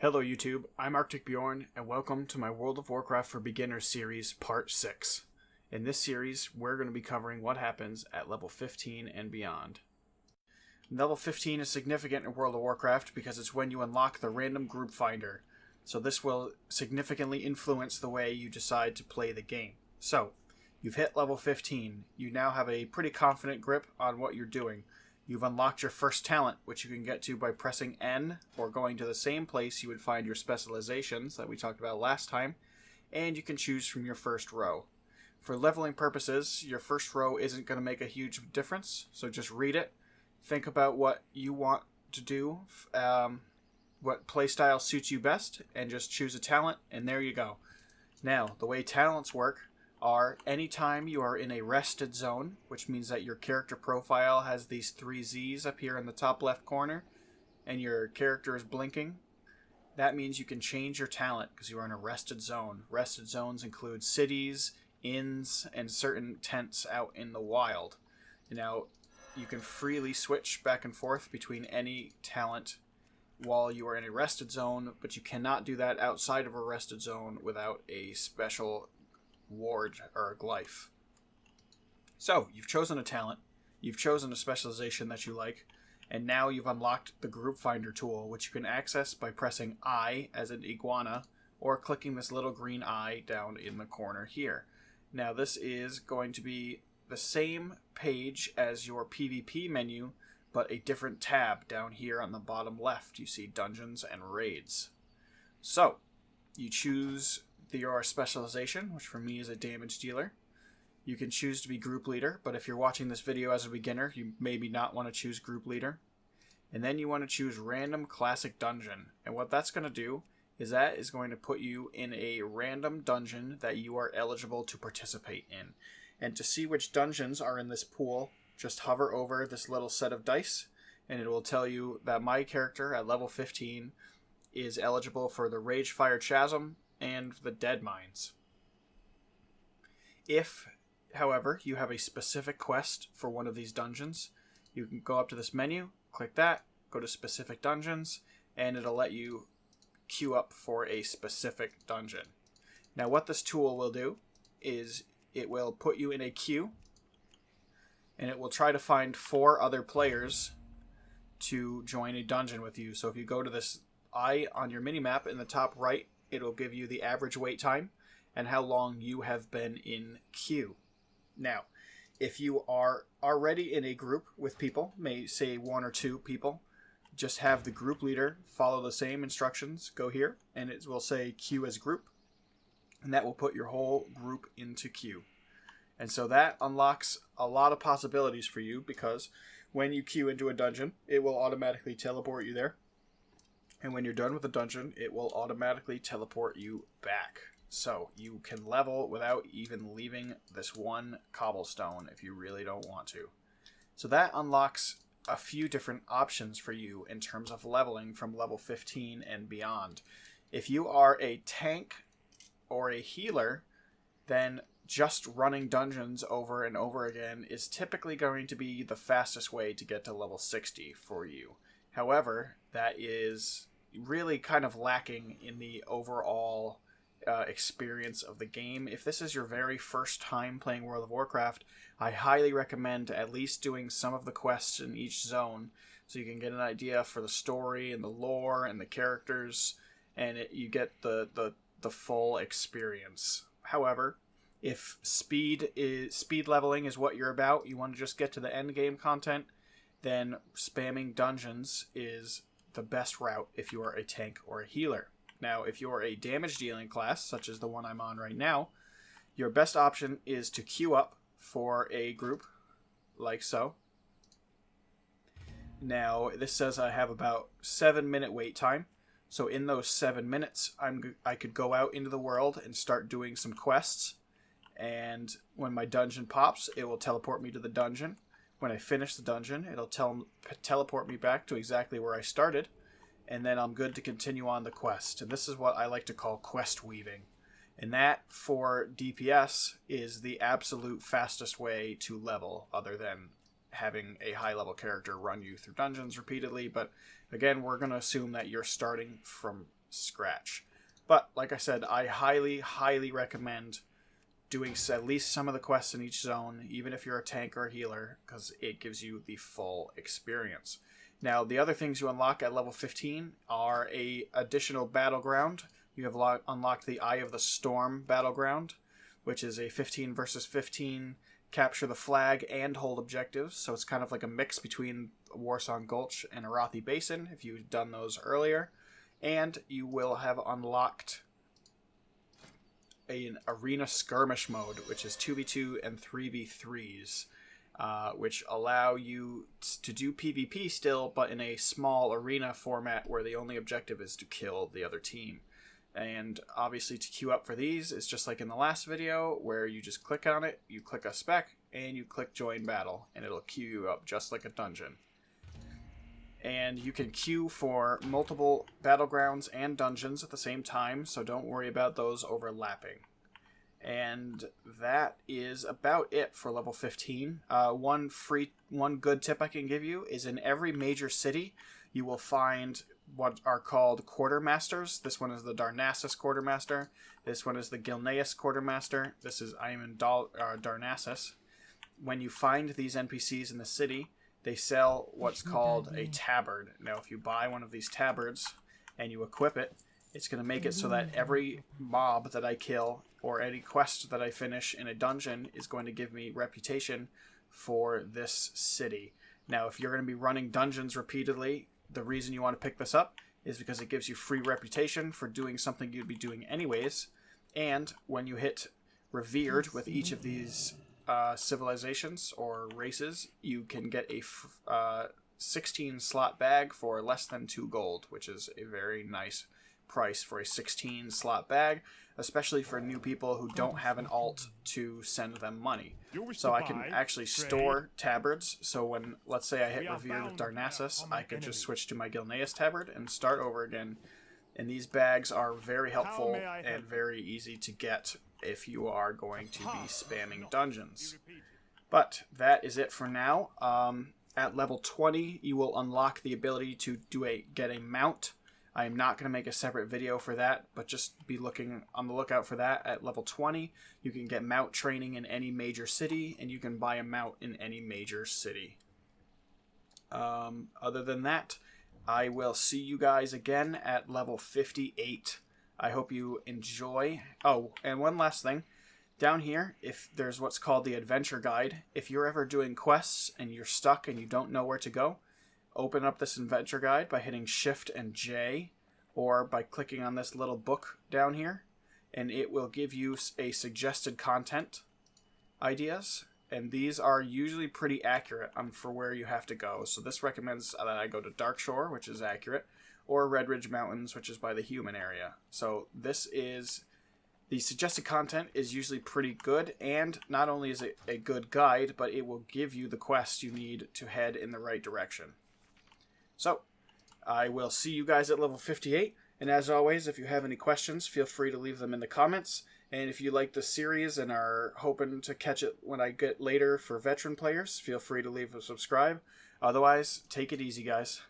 Hello YouTube, I'm Arctic Bjorn, and welcome to my World of Warcraft for Beginners series, Part 6. In this series, we're going to be covering what happens at level 15 and beyond. Level 15 is significant in World of Warcraft because it's when you unlock the random group finder, so this will significantly influence the way you decide to play the game. So, you've hit level 15, you now have a pretty confident grip on what you're doing. You've unlocked your first talent, which you can get to by pressing N or going to the same place you would find your specializations that we talked about last time, and you can choose from your first row. For leveling purposes, your first row isn't going to make a huge difference, so just read it, think about what you want to do, what playstyle suits you best, and just choose a talent, and there you go. Now, the way talents work are anytime you are in a rested zone, which means that your character profile has these 3 Z's up here in the top left corner, and your character is blinking, that means you can change your talent because you are in a rested zone. Rested zones include cities, inns, and certain tents out in the wild. Now, you can freely switch back and forth between any talent while you are in a rested zone, but you cannot do that outside of a rested zone without a special ward or a glyph. So, you've chosen a talent, you've chosen a specialization that you like, and now you've unlocked the Group Finder tool, which you can access by pressing I as an iguana, or clicking this little green eye down in the corner here. Now, this is going to be the same page as your PvP menu, but a different tab down here on the bottom left. You see Dungeons and Raids. So, you choose your specialization, which for me is a damage dealer. You can choose to be group leader, but if you're watching this video as a beginner, you maybe not want to choose group leader. And then you want to choose random classic dungeon. And what that's going to do is that is going to put you in a random dungeon that you are eligible to participate in. And to see which dungeons are in this pool, just hover over this little set of dice, and it will tell you that my character at level 15 is eligible for the Ragefire Chasm and the Dead Mines. If, however, you have a specific quest for one of these dungeons, you can go up to this menu, click that, go to specific dungeons, and it'll let you queue up for a specific dungeon. Now, what this tool will do is it will put you in a queue, and it will try to find 4 other players to join a dungeon with you. So if you go to this eye on your minimap in the top right, it'll give you the average wait time and how long you have been in queue. Now, if you are already in a group with people, may say 1 or 2 people, just have the group leader follow the same instructions, go here, and it will say queue as group, and that will put your whole group into queue. And so that unlocks a lot of possibilities for you, because when you queue into a dungeon, it will automatically teleport you there. And when you're done with the dungeon, it will automatically teleport you back. So you can level without even leaving this one cobblestone if you really don't want to. So that unlocks a few different options for you in terms of leveling from level 15 and beyond. If you are a tank or a healer, then just running dungeons over and over again is typically going to be the fastest way to get to level 60 for you. However, that is really kind of lacking in the overall experience of the game. If this is your very first time playing World of Warcraft, I highly recommend at least doing some of the quests in each zone so you can get an idea for the story and the lore and the characters, and you get the full experience. However, if speed leveling is what you're about, you want to just get to the end game content, then spamming dungeons is the best route if you are a tank or a healer. Now, if you're a damage dealing class, such as the one I'm on right now, your best option is to queue up for a group, like so. Now, this says I have about 7-minute wait time. So in those 7 minutes, I could go out into the world and start doing some quests. And when my dungeon pops, it will teleport me to the dungeon. When I finish the dungeon, it'll teleport me back to exactly where I started, and then I'm good to continue on the quest. And this is what I like to call quest weaving. And that, for DPS, is the absolute fastest way to level, other than having a high-level character run you through dungeons repeatedly. But again, we're going to assume that you're starting from scratch. But like I said, I highly recommend doing at least some of the quests in each zone, even if you're a tank or a healer, because it gives you the full experience. Now, the other things you unlock at level 15 are a additional battleground. You have unlocked the Eye of the Storm battleground, which is a 15 versus 15 capture the flag and hold objectives. So it's kind of like a mix between Warsong Gulch and Arathi Basin, if you've done those earlier. And you will have unlocked an arena skirmish mode, which is 2v2 and 3v3s, which allow you to do PvP still, but in a small arena format where the only objective is to kill the other team. And obviously to queue up for these is just like in the last video, where you just click on it, you click a spec, and you click join battle, and it'll queue you up just like a dungeon. And you can queue for multiple battlegrounds and dungeons at the same time, so don't worry about those overlapping. And that is about it for level 15. One good tip I can give you is in every major city, you will find what are called quartermasters. This one is the Darnassus quartermaster. This one is the Gilneas quartermaster. This is Iman Darnassus. When you find these NPCs in the city, they sell what's called a tabard. Now, if you buy one of these tabards and you equip it, it's going to make it so that every mob that I kill or any quest that I finish in a dungeon is going to give me reputation for this city. Now, if you're going to be running dungeons repeatedly, the reason you want to pick this up is because it gives you free reputation for doing something you'd be doing anyways. And when you hit revered with each of these civilizations or races, you can get a 16 slot bag for less than 2 gold, which is a very nice price for a 16 slot bag, especially for new people who don't have an alt to send them money. So I can actually store tabards, so when, let's say I hit revered with Darnassus, I could just switch to my Gilneas tabard and start over again. And these bags are very helpful and very easy to get if you are going to be spamming dungeons. But that is it for now. At level 20, you will unlock the ability to get a mount. I am not going to make a separate video for that, but just be looking on the lookout for that. At level 20, you can get mount training in any major city, and you can buy a mount in any major city. Other than that, I will see you guys again at level 58. I hope you enjoy. Oh, and one last thing. Down here, if there's what's called the adventure guide, if you're ever doing quests and you're stuck and you don't know where to go, open up this adventure guide by hitting Shift and J, or by clicking on this little book down here, and it will give you a suggested content ideas, and these are usually pretty accurate for where you have to go. So this recommends that I go to Darkshore, which is accurate, or Red Ridge Mountains, which is by the human area. So the suggested content is usually pretty good, and not only is it a good guide, but it will give you the quests you need to head in the right direction. So, I will see you guys at level 58, and as always, if you have any questions, feel free to leave them in the comments, and if you like the series and are hoping to catch it when I get later for veteran players, feel free to leave a subscribe. Otherwise, take it easy, guys.